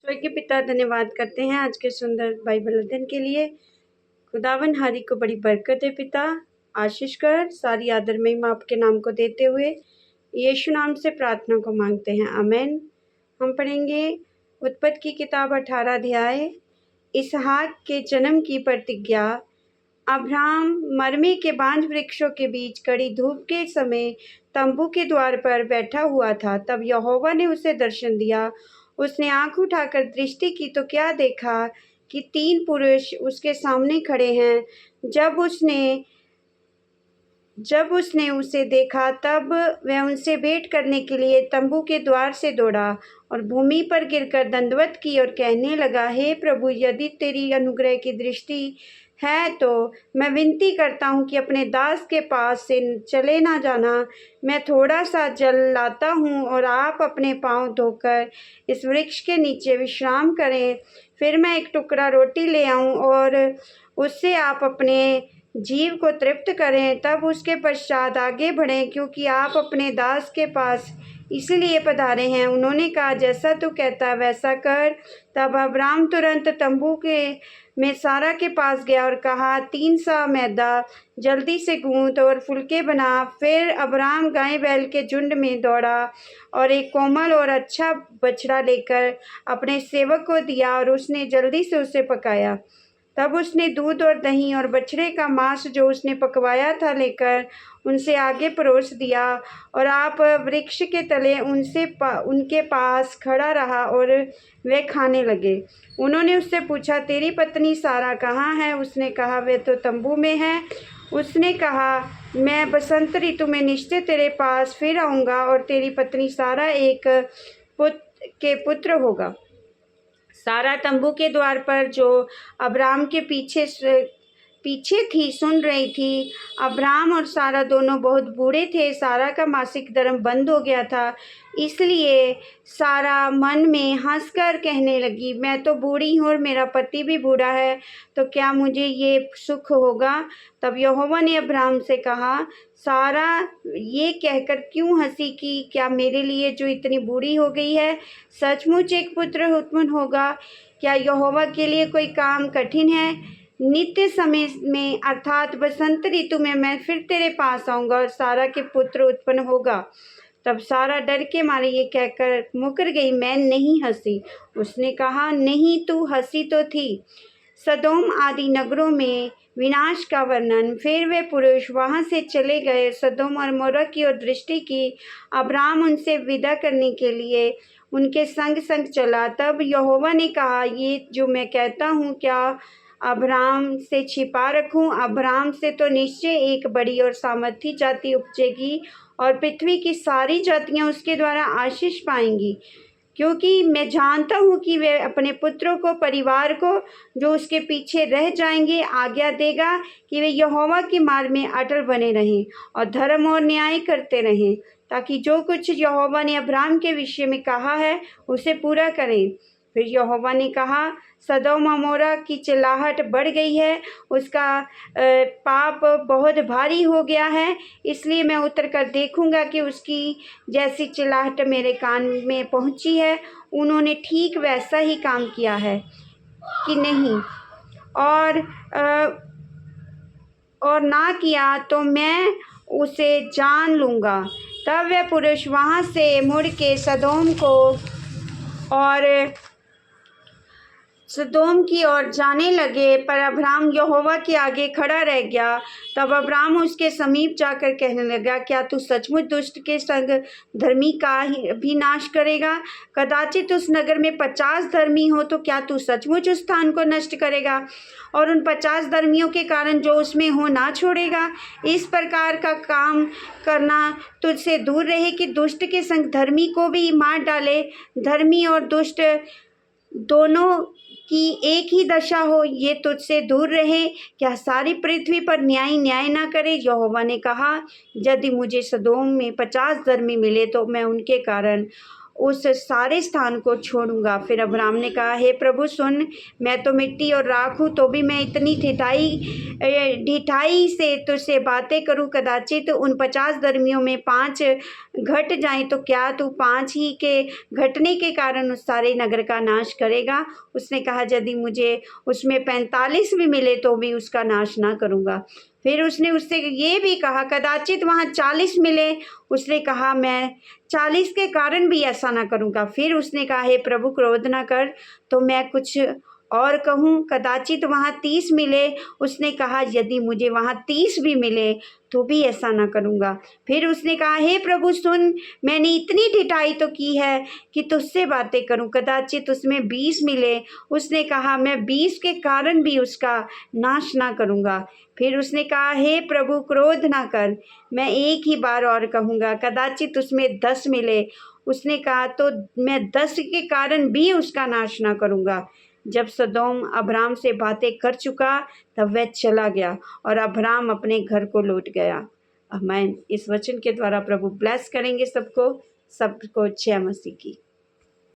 स्वर्गीय पिता धन्यवाद करते हैं आज के सुंदर बाइबल अध्ययन के लिए। खुदावन हारी को बड़ी बरकत है पिता, आशीष कर। सारी आदर महिमा आपके नाम को देते हुए यीशु नाम से प्रार्थना को मांगते हैं, आमीन। हम पढ़ेंगे उत्पत्ति की किताब 18 अध्याय। इसहाक के जन्म की प्रतिज्ञा। अब्राहम मरमे के बांज वृक्षों के बीच कड़ी धूप के समय तंबू के द्वार पर बैठा हुआ था। तब यहोवा ने उसे दर्शन दिया। उसने आंख उठाकर दृष्टि की तो क्या देखा कि 3 पुरुष उसके सामने खड़े हैं। जब उसने उसे देखा तब वह उनसे भेंट करने के लिए तंबू के द्वार से दौड़ा और भूमि पर गिरकर दंडवत की और कहने लगा, हे प्रभु, यदि तेरी अनुग्रह की दृष्टि है तो मैं विनती करता हूँ कि अपने दास के पास से चले ना जाना। मैं थोड़ा सा जल लाता हूँ और आप अपने पाँव धोकर इस वृक्ष के नीचे विश्राम करें। फिर मैं एक टुकड़ा रोटी ले आऊँ और उससे आप अपने जीव को तृप्त करें, तब उसके पश्चात आगे बढ़ें, क्योंकि आप अपने दास के पास इसलिए पधारे हैं। उन्होंने कहा, जैसा तू कहता वैसा कर। तब अब्राम तुरंत तंबू में सारा के पास गया और कहा, 3 सा मैदा जल्दी से गूंथ और फुलके बना। फिर अब्राम गाय बैल के झुंड में दौड़ा और एक कोमल और अच्छा बछड़ा लेकर अपने सेवक को दिया और उसने जल्दी से उसे पकाया। तब उसने दूध और दही और बछड़े का मांस जो उसने पकवाया था लेकर उनसे आगे परोस दिया और आप वृक्ष के तले उनके पास खड़ा रहा और वे खाने लगे। उन्होंने उससे पूछा, तेरी पत्नी सारा कहाँ है? उसने कहा, वे तो तंबू में है। उसने कहा, मैं बसंत ऋतु में निश्चय तेरे पास फिर आऊँगा और तेरी पत्नी सारा एक पुत्र होगा। सारा तंबू के द्वार पर जो अब्राम के पीछे थी सुन रही थी। अब्राम और सारा दोनों बहुत बूढ़े थे। सारा का मासिक धर्म बंद हो गया था, इसलिए सारा मन में हंसकर कहने लगी, मैं तो बूढ़ी हूँ और मेरा पति भी बूढ़ा है, तो क्या मुझे ये सुख होगा? तब यहोवा ने अब्राम से कहा, सारा ये कहकर क्यों हंसी कि क्या मेरे लिए जो इतनी बूढ़ी हो गई है सचमुच एक पुत्र उत्पन्न होगा? क्या यहोवा के लिए कोई काम कठिन है? नित्य समय में अर्थात बसंत ऋतु में मैं फिर तेरे पास आऊँगा और सारा के पुत्र उत्पन्न होगा। तब सारा डर के मारे ये कहकर मुकर गई, मैं नहीं हंसी। उसने कहा, नहीं, तू हंसी तो थी। सदोम आदि नगरों में विनाश का वर्णन। फिर वे पुरुष वहां से चले गए, सदोम और मोरा की ओर दृष्टि की। अब्राम उनसे विदा करने के लिए उनके संग संग चला। तब यहोवा ने कहा, ये जो मैं कहता हूँ क्या अब्राम से छिपा रखूं? अब्राम से तो निश्चय एक बड़ी और सामर्थी जाति उपजेगी और पृथ्वी की सारी जातियां उसके द्वारा आशीष पाएंगी, क्योंकि मैं जानता हूँ कि वे अपने पुत्रों को, परिवार को जो उसके पीछे रह जाएंगे, आज्ञा देगा कि वे यहोवा के मार्ग में अटल बने रहें और धर्म और न्याय करते रहें, ताकि जो कुछ यहोवा ने अब्राम के विषय में कहा है उसे पूरा करें। फिर यहोवा ने कहा, सदोम अमोरा की चिल्लाहट बढ़ गई है, उसका पाप बहुत भारी हो गया है, इसलिए मैं उतर कर देखूंगा कि उसकी जैसी चिल्लाहट मेरे कान में पहुंची है, उन्होंने ठीक वैसा ही काम किया है कि नहीं, और ना किया तो मैं उसे जान लूँगा। तब वह पुरुष वहाँ से मुड़ के सदोम की ओर जाने लगे, पर अब्राम यहोवा के आगे खड़ा रह गया। तब अब्राम उसके समीप जाकर कहने लगा, क्या तू सचमुच दुष्ट के संग धर्मी का भी नाश करेगा? कदाचित उस नगर में 50 धर्मी हो, तो क्या तू सचमुच उस स्थान को नष्ट करेगा और उन 50 धर्मियों के कारण जो उसमें हो ना छोड़ेगा? इस प्रकार का काम करना तुझसे दूर रहे कि दुष्ट के संग धर्मी को भी मार डाले। धर्मी और दुष्ट दोनों की एक ही दशा हो, ये तुझसे दूर रहे। क्या सारी पृथ्वी पर न्याय ना करे? यहोवा ने कहा, यदि मुझे सदोम में 50 धर्मी मिले तो मैं उनके कारण उस सारे स्थान को छोड़ूंगा। फिर अब्राम ने कहा, हे प्रभु सुन, मैं तो मिट्टी और राख हूँ, तो भी मैं इतनी ढिठाई से तुझसे बातें करूँ। कदाचित उन 50 धर्मियों में 5 घट जाएं, तो क्या तू 5 ही के घटने के कारण उस सारे नगर का नाश करेगा? उसने कहा, यदि मुझे उसमें 45 भी मिले तो भी उसका नाश ना करूँगा। फिर उसने उससे ये भी कहा, कदाचित वहाँ 40 मिले। उसने कहा, मैं 40 के कारण भी ऐसा ना करूँगा। फिर उसने कहा, हे प्रभु क्रोध न कर, तो मैं कुछ और कहूँ, कदाचित वहाँ 30 मिले। उसने कहा, यदि मुझे वहाँ 30 भी मिले तो भी ऐसा ना करूँगा। फिर उसने कहा, हे प्रभु सुन, मैंने इतनी ढिठाई तो की है कि तुझसे बातें करूँ, कदाचित उसमें 20 मिले। उसने कहा, मैं 20 के कारण भी उसका नाश ना करूँगा। फिर उसने कहा, हे प्रभु क्रोध ना कर, मैं एक ही बार और कहूँगा, कदाचित उसमें 10 मिले। उसने कहा, तो मैं 10 के कारण भी उसका नाश ना करूँगा। जब सदोम अब्राम से बातें कर चुका, तब वह चला गया और अब्राम अपने घर को लौट गया। आमीन। इस वचन के द्वारा प्रभु ब्लेस करेंगे सबको जय मसीह की।